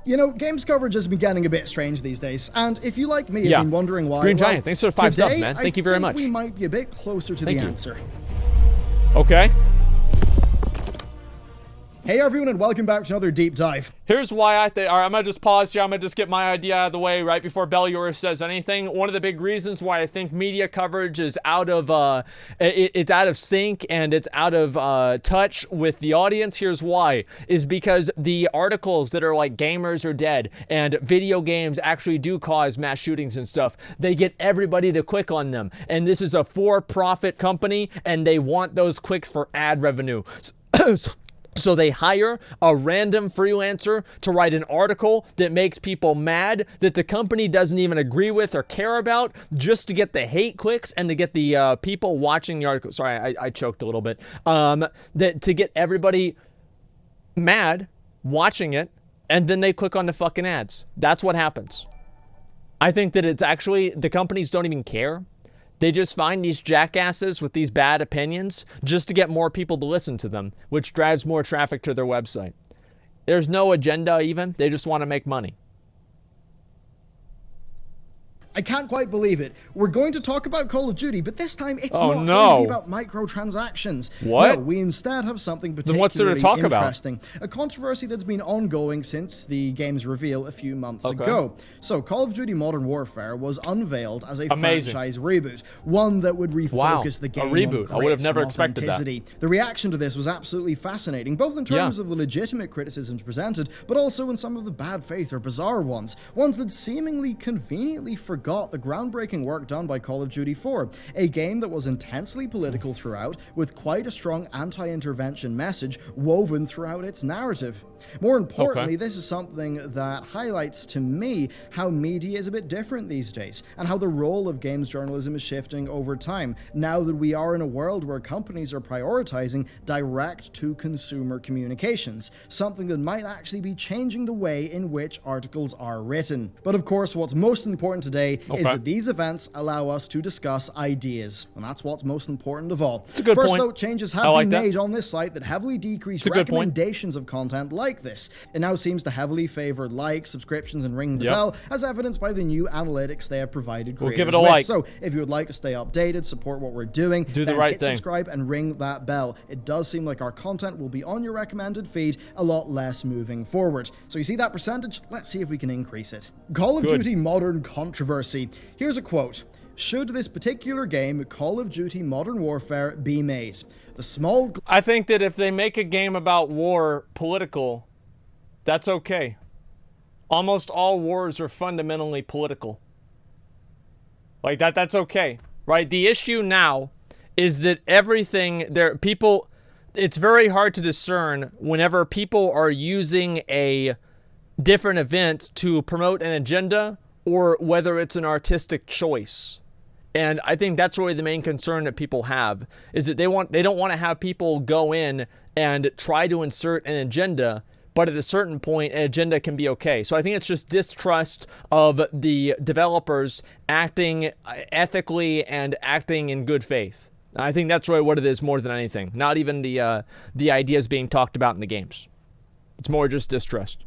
You know, games coverage has been getting a bit strange these days, and if you, like me, Yeah. have been wondering why, Green well, Giant, thanks for the 5 subs, today, man. Thank you very much. we might be a bit closer to Thank the you. answer. Okay. Hey everyone, and welcome back to another deep dive. Here's why I think. All right, I'm gonna just pause here. I'm gonna just get my idea out of the way right before Bellular says anything. One of the big reasons why I think media coverage is out of it's out of sync and it's out of touch with the audience. Here's why: is because the articles that are like gamers are dead and video games actually do cause mass shootings and stuff, they get everybody to click on them. And this is a for-profit company, and they want those clicks for ad revenue. So they hire a random freelancer to write an article that makes people mad that the company doesn't even agree with or care about, just to get the hate clicks and to get the people watching the article. Sorry, I choked a little bit. To get everybody mad watching it, and then they click on the fucking ads. That's what happens. I think that it's actually, the companies don't even care. They just find these jackasses with these bad opinions just to get more people to listen to them, which drives more traffic to their website. There's no agenda even. They just want to make money. I can't quite believe it. We're going to talk about Call of Duty, but this time it's not going to be about microtransactions. What? No, we instead have something Then what's there to particularly talk about? interesting. A controversy that's been ongoing since the game's reveal a few months ago. So, Call of Duty Modern Warfare was unveiled as a franchise reboot, one that would refocus the game a reboot. on I would have grit never and expected that. authenticity. The reaction to this was absolutely fascinating, both in terms of the legitimate criticisms presented, but also in some of the bad faith or bizarre ones that seemingly conveniently forgot the groundbreaking work done by Call of Duty 4, a game that was intensely political throughout, with quite a strong anti-intervention message woven throughout its narrative. More importantly, this is something that highlights to me how media is a bit different these days, and how the role of games journalism is shifting over time, now that we are in a world where companies are prioritizing direct-to-consumer communications, something that might actually be changing the way in which articles are written. But of course, what's most important today is that these events allow us to discuss ideas, and that's what's most important of all. First, though, changes have been made on this site that heavily decrease recommendations of content like this. It now seems to heavily favor likes, subscriptions, and ring the bell, as evidenced by the new analytics they have provided creators give it a like. So, if you would like to stay updated, support what we're doing, do then the right hit thing. Subscribe and ring that bell. It does seem like our content will be on your recommended feed a lot less moving forward. So you see that percentage? Let's see if we can increase it. Call of Duty Modern Controversy. Here's a quote. Should this particular game, Call of Duty Modern Warfare, be made? I think that if they make a game about war political, that's okay. Almost all wars are fundamentally political. Like that's okay, right? The issue now is that it's very hard to discern whenever people are using a different event to promote an agenda or whether it's an artistic choice. And I think that's really the main concern that people have, is that they don't want to have people go in and try to insert an agenda, but at a certain point, an agenda can be okay. So I think it's just distrust of the developers acting ethically and acting in good faith. I think that's really what it is more than anything. Not even the ideas being talked about in the games. It's more just distrust.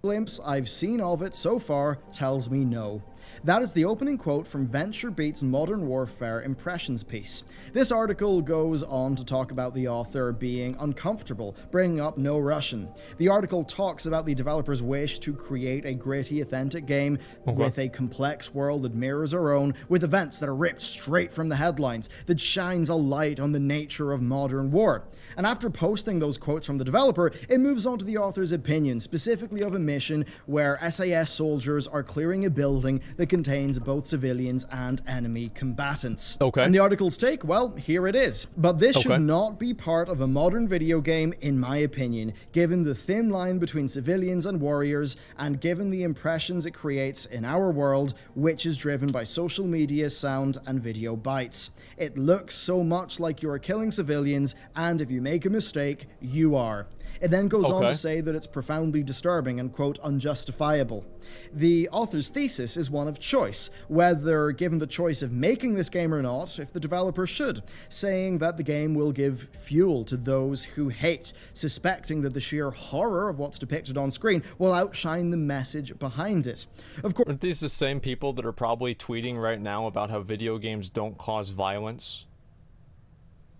Glimpse I've seen of it so far tells me no. That is the opening quote from VentureBeat's Modern Warfare Impressions piece. This article goes on to talk about the author being uncomfortable, bringing up No Russian. The article talks about the developer's wish to create a gritty, authentic game with a complex world that mirrors our own, with events that are ripped straight from the headlines, that shines a light on the nature of modern war. And after posting those quotes from the developer, it moves on to the author's opinion, specifically of a mission where SAS soldiers are clearing a building that contains both civilians and enemy combatants. And the article's take, well, here it is. But this should not be part of a modern video game, in my opinion, given the thin line between civilians and warriors, and given the impressions it creates in our world, which is driven by social media, sound, and video bites. It looks so much like you are killing civilians, and if you make a mistake, you are. It then goes on to say that it's profoundly disturbing and, quote, unjustifiable. The author's thesis is one one of choice, whether given the choice of making this game or not, if the developer should, saying that the game will give fuel to those who hate, suspecting that the sheer horror of what's depicted on screen will outshine the message behind it. Of course, aren't these the same people that are probably tweeting right now about how video games don't cause violence?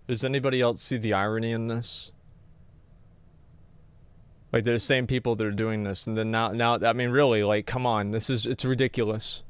Does anybody else see the irony in this? Like, they're the same people that are doing this, and then now, I mean, really, like, come on, it's ridiculous.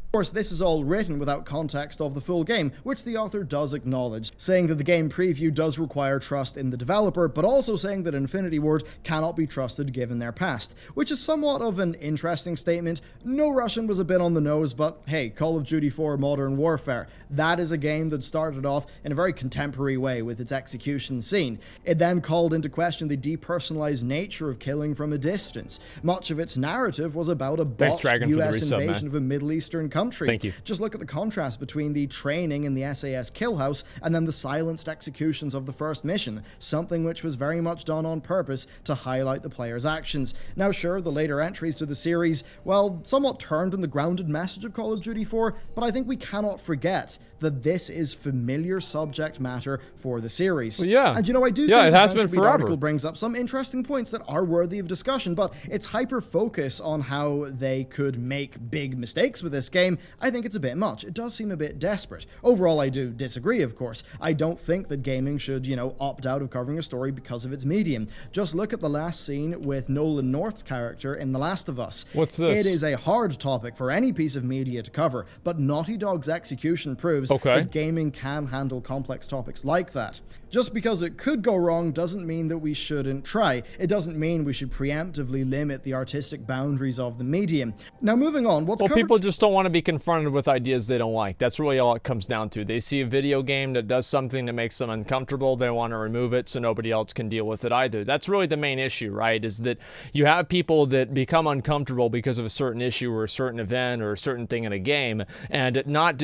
Of course, this is all written without context of the full game, which the author does acknowledge, saying that the game preview does require trust in the developer, but also saying that Infinity Ward cannot be trusted given their past, which is somewhat of an interesting statement. No Russian was a bit on the nose, but hey, Call of Duty 4 Modern Warfare. That is a game that started off in a very contemporary way with its execution scene. It then called into question the depersonalized nature of killing from a distance. Much of its narrative was about a botched US invasion of a Middle Eastern country. Thank you. Just look at the contrast between the training in the SAS kill house and then the silenced executions of the first mission, something which was very much done on purpose to highlight the player's actions. Now sure, the later entries to the series, well, somewhat turned on the grounded message of Call of Duty 4, but I think we cannot forget that this is familiar subject matter for the series. Well, yeah. And you know, I do think this article brings up some interesting points that are worthy of discussion, but its hyper-focus on how they could make big mistakes with this game, I think it's a bit much. It does seem a bit desperate. Overall, I do disagree, of course. I don't think that gaming should, you know, opt out of covering a story because of its medium. Just look at the last scene with Nolan North's character in The Last of Us. What's this? It is a hard topic for any piece of media to cover, but Naughty Dog's execution proves that gaming can handle complex topics like that. Just because it could go wrong doesn't mean that we shouldn't try. It doesn't mean we should preemptively limit the artistic boundaries of the medium. Now moving on, people just don't want to be confronted with ideas they don't like. That's really all it comes down to. They see a video game that does something that makes them uncomfortable, they want to remove it so nobody else can deal with it either. That's really the main issue, right? Is that you have people that become uncomfortable because of a certain issue or a certain event or a certain thing in a game, and not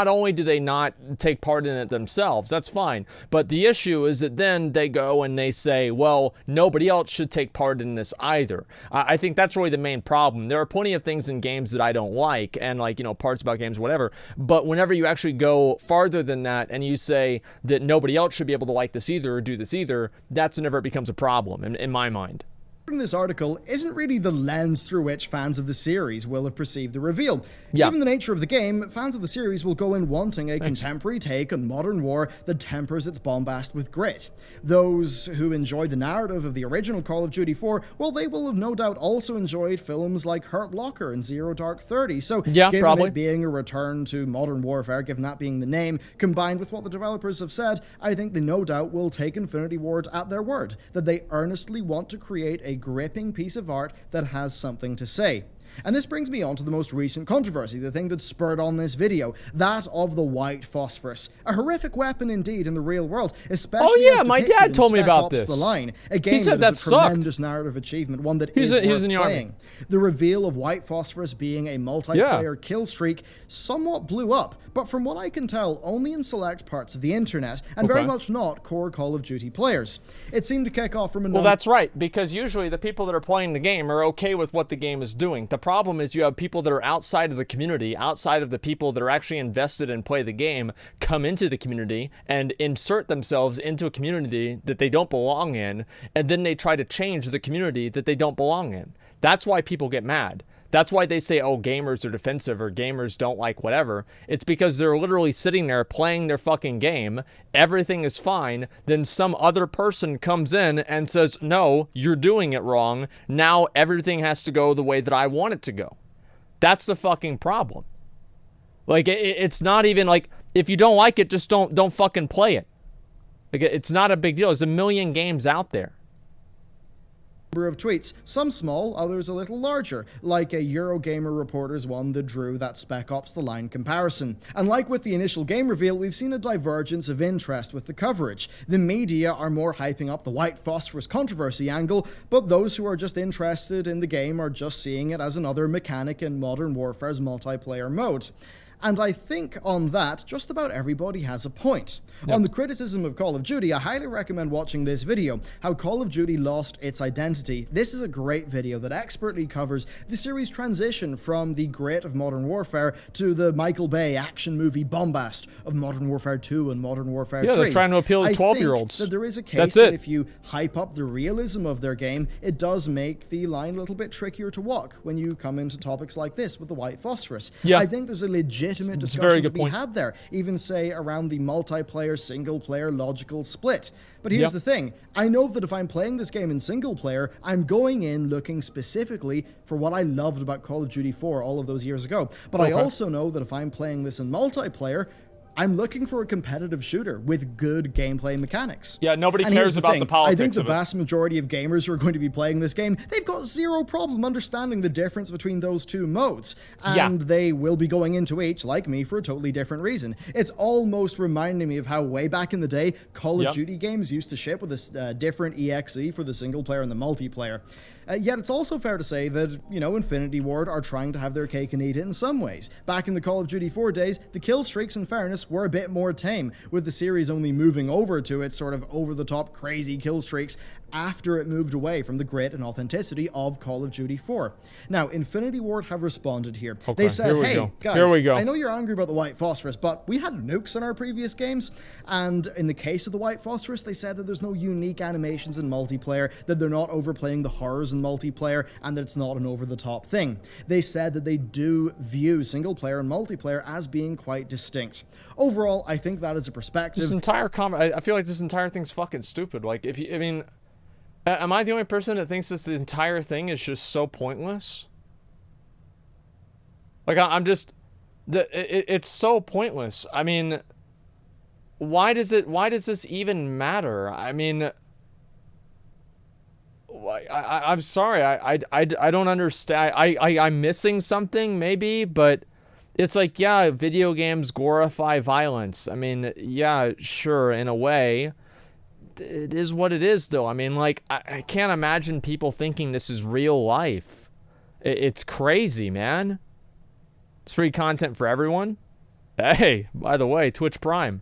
only do they not take part in it themselves, that's fine, but the issue is that then they go and they say, well, nobody else should take part in this either. I think that's really the main problem. There are plenty of things in games that I don't like, and like, you know, parts about games, whatever, but whenever you actually go farther than that and you say that nobody else should be able to like this either or do this either, that's whenever it becomes a problem in my mind. This article isn't really the lens through which fans of the series will have perceived the reveal. Yeah. Given the nature of the game, fans of the series will go in wanting a contemporary take on modern war that tempers its bombast with grit. Those who enjoyed the narrative of the original Call of Duty 4, well, they will have no doubt also enjoyed films like Hurt Locker and Zero Dark 30. So yeah, given probably. it being a return to modern warfare, given that being the name, combined with what the developers have said, I think they no doubt will take Infinity Ward at their word, that they earnestly want to create a gripping piece of art that has something to say. And this brings me on to the most recent controversy, the thing that spurred on this video, that of the white phosphorus. A horrific weapon indeed in the real world, especially as my depicted dad told in me Spec about Ops: this. The Line, a game said that is that a sucked. tremendous narrative achievement, one that He is was in the worth army. playing. The reveal of white phosphorus being a multiplayer kill streak somewhat blew up, but from what I can tell, only in select parts of the internet, and very much not core Call of Duty players. It seemed to kick off from a Well, that's right, because usually the people that are playing the game are okay with what the game is doing. The problem is you have people that are outside of the community, outside of the people that are actually invested and play the game, come into the community and insert themselves into a community that they don't belong in, and then they try to change the community that they don't belong in. That's why people get mad. That's why they say, oh, gamers are defensive or gamers don't like whatever. It's because they're literally sitting there playing their fucking game. Everything is fine. Then some other person comes in and says, no, you're doing it wrong. Now everything has to go the way that I want it to go. That's the fucking problem. Like, it's not even like, if you don't like it, just don't fucking play it. Like, it's not a big deal. There's a million games out there. Of tweets, some small, others a little larger, like a Eurogamer reporter's one that drew that Spec Ops: The Line comparison. And like with the initial game reveal, we've seen a divergence of interest with the coverage. The media are more hyping up the white phosphorus controversy angle, but those who are just interested in the game are just seeing it as another mechanic in Modern Warfare's multiplayer mode. And I think on that, just about everybody has a point. On the criticism of Call of Duty, I highly recommend watching this video, How Call of Duty Lost Its Identity. This is a great video that expertly covers the series' transition from the grit of Modern Warfare to the Michael Bay action movie bombast of Modern Warfare 2 and Modern Warfare 3. Yeah, they're trying to appeal to 12-year-olds. That there is a case that if you hype up the realism of their game, it does make the line a little bit trickier to walk when you come into topics like this with the white phosphorus. Yeah. I think there's a legitimate discussion to be had there, even say around the multiplayer, single-player logical split. But here's the thing, I know that if I'm playing this game in single player, I'm going in looking specifically for what I loved about Call of Duty 4 all of those years ago. But I also know that if I'm playing this in multiplayer, I'm looking for a competitive shooter with good gameplay mechanics. Yeah, nobody cares about the politics. I think the vast majority of gamers who are going to be playing this game, they've got zero problem understanding the difference between those two modes. And they will be going into each, like me, for a totally different reason. It's almost reminding me of how way back in the day, Call of Duty games used to ship with this different EXE for the single player and the multiplayer. Yet it's also fair to say that, you know, Infinity Ward are trying to have their cake and eat it in some ways. Back in the Call of Duty 4 days, the kill streaks, in fairness, were a bit more tame, with the series only moving over to its sort of over-the-top crazy kill streaks after it moved away from the grit and authenticity of Call of Duty 4. Now, Infinity Ward have responded here. They said, hey, guys, I know you're angry about the white phosphorus, but we had nukes in our previous games, and in the case of the white phosphorus, they said that there's no unique animations in multiplayer, that they're not overplaying the horrors in multiplayer, and that it's not an over-the-top thing. They said that they do view single-player and multiplayer as being quite distinct. Overall, I think that is a perspective. This entire I feel like this entire thing's fucking stupid. Like, if you, I mean, am I the only person that thinks this entire thing is just so pointless? Like, I'm just, it's so pointless. I mean, why does this even matter? I mean, I'm sorry, I don't understand. I'm missing something maybe, but it's like, yeah, video games glorify violence. I mean, yeah, sure, in a way. It is what it is, though. I mean, like, I can't imagine people thinking this is real life. It's crazy, man. It's free content for everyone. Hey, by the way, Twitch Prime.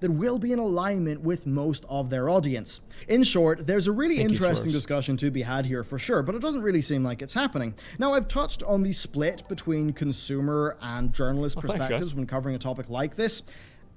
That will be in alignment with most of their audience. In short, there's a really interesting discussion to be had here for sure, but it doesn't really seem like it's happening. Now, I've touched on the split between consumer and journalist perspectives when covering a topic like this,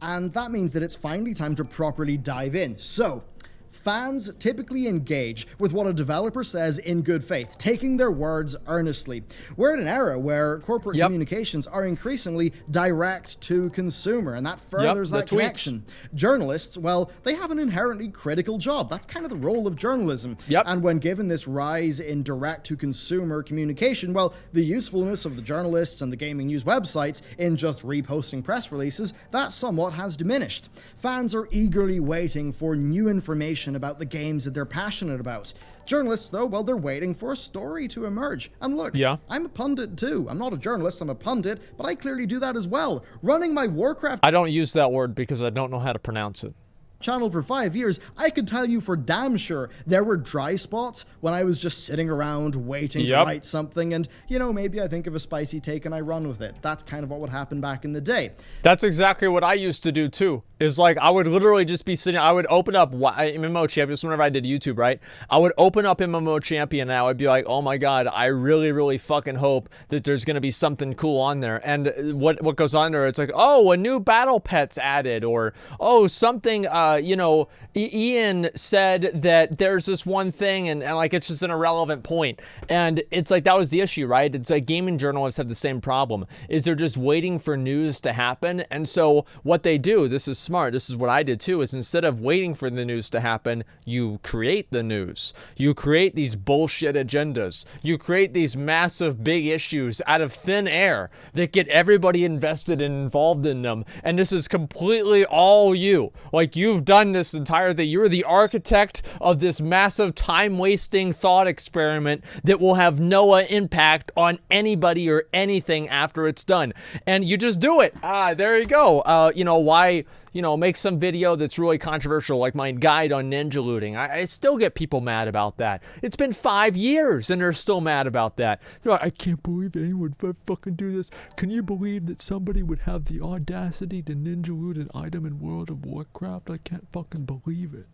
and that means that it's finally time to properly dive in. So, fans typically engage with what a developer says in good faith, taking their words earnestly. We're in an era where corporate communications are increasingly direct to consumer, and that furthers that connection. Journalists, well, they have an inherently critical job. That's kind of the role of journalism. And when given this rise in direct to consumer communication, well, the usefulness of the journalists and the gaming news websites in just reposting press releases, that somewhat has diminished. Fans are eagerly waiting for new information about the games that they're passionate about. Journalists, though, well, they're waiting for a story to emerge. And look, I'm a pundit too. I'm not a journalist, I'm a pundit, but I clearly do that as well. Running my Warcraft... I don't use that word because I don't know how to pronounce it. Channel for 5 years, I could tell you for damn sure there were dry spots when I was just sitting around waiting to write something, and, you know, maybe I think of a spicy take and I run with it. That's kind of what would happen back in the day. That's exactly what I used to do too. Is like, I would literally just be sitting, I would open up MMO Champions whenever I did YouTube, right? I would open up MMO Champion and I would be like, oh my god, I really, really fucking hope that there's gonna be something cool on there. And what goes on there, it's like, oh, a new battle pet's added, or, oh, something, you know, Ian said that there's this one thing, and like, it's just an irrelevant point. And it's like, that was the issue, right? It's like gaming journalists have the same problem, is they're just waiting for news to happen. And so what they do, this is smart, this is what I did too, is instead of waiting for the news to happen, you create the news. You create these bullshit agendas. You create these massive big issues out of thin air that get everybody invested and involved in them. And this is completely all you. Like, you've done this entire thing. You're the architect of this massive time-wasting thought experiment that will have no impact on anybody or anything after it's done. And you just do it. There you go. You know, why you know, make some video that's really controversial, like my guide on ninja looting. I still get people mad about that. It's been 5 years and they're still mad about that. They're like, I can't believe anyone would fucking do this. Can you believe that somebody would have the audacity to ninja loot an item in World of Warcraft? I can't fucking believe it.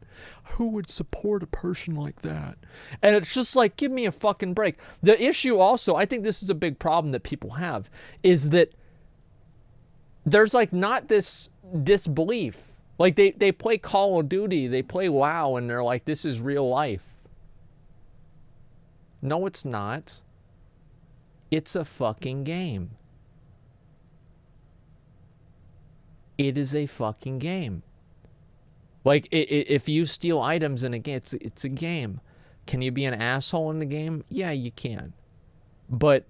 Who would support a person like that? And it's just like, give me a fucking break. The issue also, I think this is a big problem that people have, is that there's like not this disbelief. Like they play Call of Duty, they play WoW, and they're like, this is real life. No, it's not. It's a fucking game. It is a fucking game. Like, if you steal items in a game, it's a game. Can you be an asshole in the game? Yeah, you can. But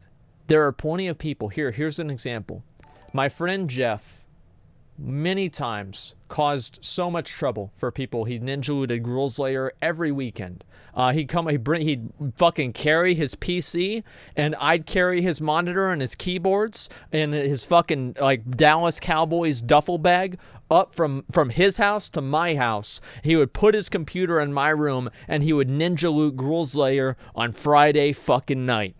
there are plenty of people. Here's an example. My friend Jeff, many times, caused so much trouble for people. He ninja looted Gruul's Lair every weekend. He'd fucking carry his PC, and I'd carry his monitor and his keyboards and his fucking, like, Dallas Cowboys duffel bag up from his house to my house. He would put his computer in my room, and he would ninja loot Gruul's Lair on Friday fucking night.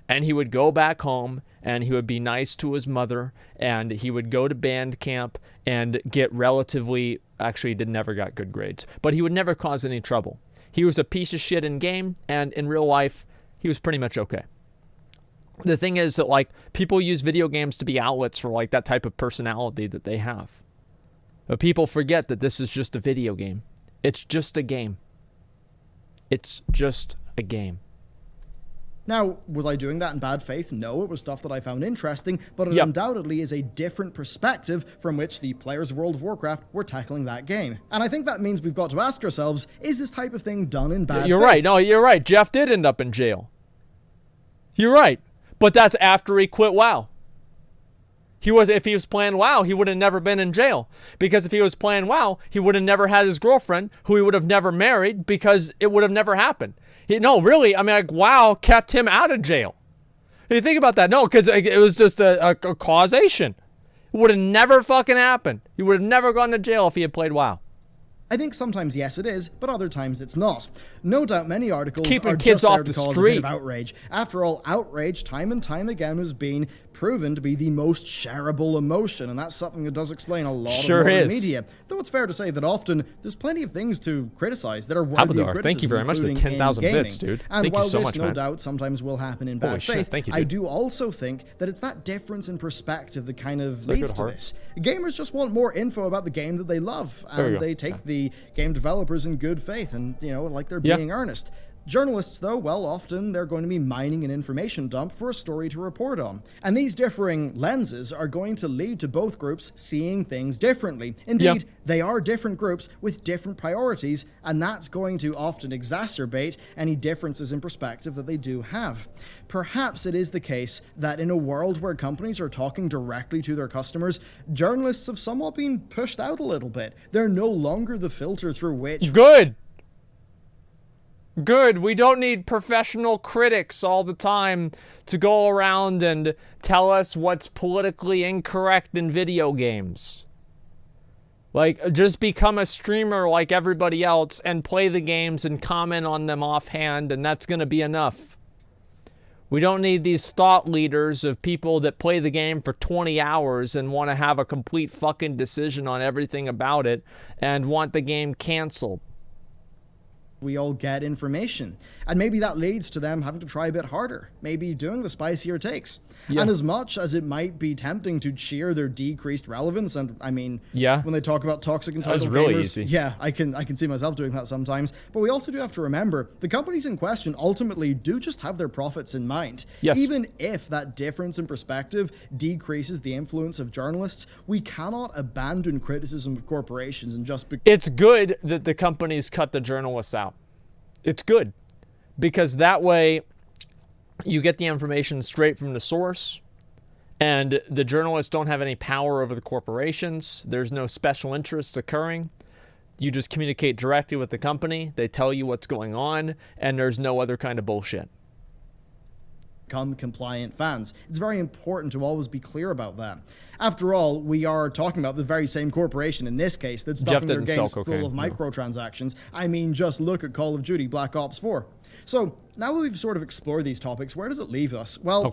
And he would go back home, and he would be nice to his mother, and he would go to band camp and get relatively, actually he never got good grades, but he would never cause any trouble. He was a piece of shit in game, and in real life, he was pretty much okay. The thing is that, like, people use video games to be outlets for, like, that type of personality that they have. But people forget that this is just a video game. It's just a game. It's just a game. Now, was I doing that in bad faith? No, it was stuff that I found interesting, but it undoubtedly is a different perspective from which the players of World of Warcraft were tackling that game. And I think that means we've got to ask ourselves, is this type of thing done in bad faith? You're right. No, you're right. Jeff did end up in jail. You're right. But that's after he quit WoW. If he was playing WoW, he would have never been in jail. Because if he was playing WoW, he would have never had his girlfriend, who he would have never married, because it would have never happened. No, really, I mean, like, WoW kept him out of jail. You think about that. No, because it was just a causation. It would have never fucking happened. He would have never gone to jail if he had played WoW. I think sometimes yes it is, but other times it's not. No doubt many articles Keeping are kids just off there to the cause street. a bit of outrage. After all, outrage time and time again has been proven to be the most shareable emotion, and that's something that does explain a lot of modern media. Though it's fair to say that often there's plenty of things to criticize that are worthy of criticism. Thank you very much for the 10,000 bits, dude. And Thank while you so this much, no man. doubt sometimes will happen in bad faith, Thank you, I dude. do also think that it's that difference in perspective that kind of leads to this. Gamers just want more info about the game that they love, and they take the game developers in good faith and, you know, like they're being earnest. Journalists, though, well, often they're going to be mining an information dump for a story to report on. And these differing lenses are going to lead to both groups seeing things differently. Indeed, they are different groups with different priorities, and that's going to often exacerbate any differences in perspective that they do have. Perhaps it is the case that in a world where companies are talking directly to their customers, journalists have somewhat been pushed out a little bit. They're no longer the filter through which... Good. We don't need professional critics all the time to go around and tell us what's politically incorrect in video games. Like, just become a streamer like everybody else and play the games and comment on them offhand, and that's going to be enough. We don't need these thought leaders of people that play the game for 20 hours and want to have a complete fucking decision on everything about it and want the game canceled. We all get information, and maybe that leads to them having to try a bit harder, maybe doing the spicier takes. And as much as it might be tempting to cheer their decreased relevance, and I mean, when they talk about toxic entitled gamers, I can see myself doing that sometimes, but we also do have to remember the companies in question ultimately do just have their profits in mind. Even if that difference in perspective decreases the influence of journalists, we cannot abandon criticism of corporations and just... It's good that the companies cut the journalists out. It's good, because that way you get the information straight from the source, and the journalists don't have any power over the corporations. There's no special interests occurring. You just communicate directly with the company. They tell you what's going on, and there's no other kind of bullshit. become compliant fans. It's very important to always be clear about that. After all, we are talking about the very same corporation in this case that's stuffing their games full of microtransactions. I mean, just look at Call of Duty Black Ops 4. So, now that we've sort of explored these topics, where does it leave us? Well,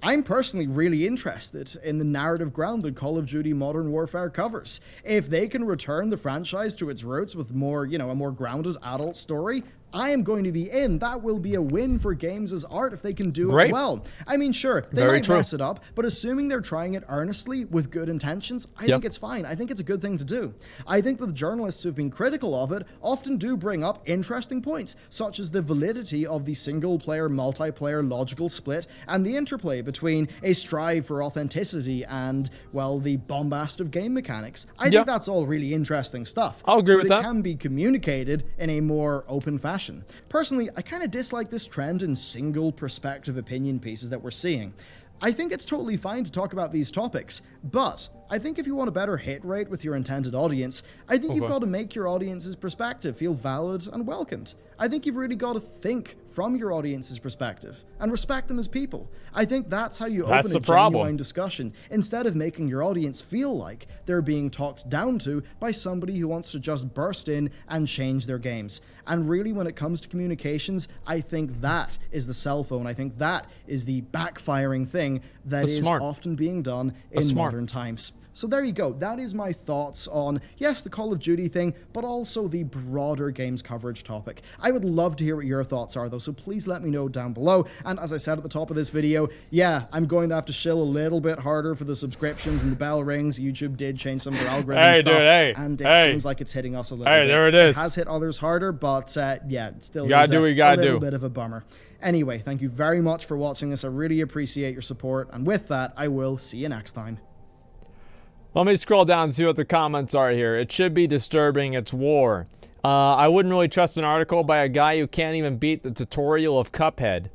I'm personally really interested in the narrative ground that Call of Duty Modern Warfare covers. If they can return the franchise to its roots with more, a more grounded adult story, I am going to be in. That will be a win for games as art if they can do it well. I mean, sure, they might mess it up, but assuming they're trying it earnestly with good intentions, I think it's fine. I think it's a good thing to do. I think that the journalists who've been critical of it often do bring up interesting points, such as the validity of the single-player, multiplayer logical split and the interplay between a strive for authenticity and, well, the bombast of game mechanics. I think that's all really interesting stuff. I'll agree with that. But it can be communicated in a more open fashion. Personally, I kind of dislike this trend in single perspective opinion pieces that we're seeing. I think it's totally fine to talk about these topics, but I think if you want a better hit rate with your intended audience, I think you've got to make your audience's perspective feel valid and welcomed. I think you've really got to think from your audience's perspective and respect them as people. I think that's how you open a genuine discussion, instead of making your audience feel like they're being talked down to by somebody who wants to just burst in and change their games. And really, when it comes to communications, I think that is the cell phone. I think that is the backfiring thing that is often being done in modern times. So there you go. That is my thoughts on, yes, the Call of Duty thing, but also the broader games coverage topic. I would love to hear what your thoughts are, though, so please let me know down below. And as I said at the top of this video, yeah, I'm going to have to shill a little bit harder for the subscriptions and the bell rings. YouTube did change some of their algorithm stuff, and it seems like it's hitting us a little bit. There it is. It has hit others harder, but yeah, it still is a little bit of a bummer. Anyway, thank you very much for watching this. I really appreciate your support, and with that, I will see you next time. Let me scroll down and see what the comments are here. It should be disturbing. It's war. I wouldn't really trust an article by a guy who can't even beat the tutorial of Cuphead.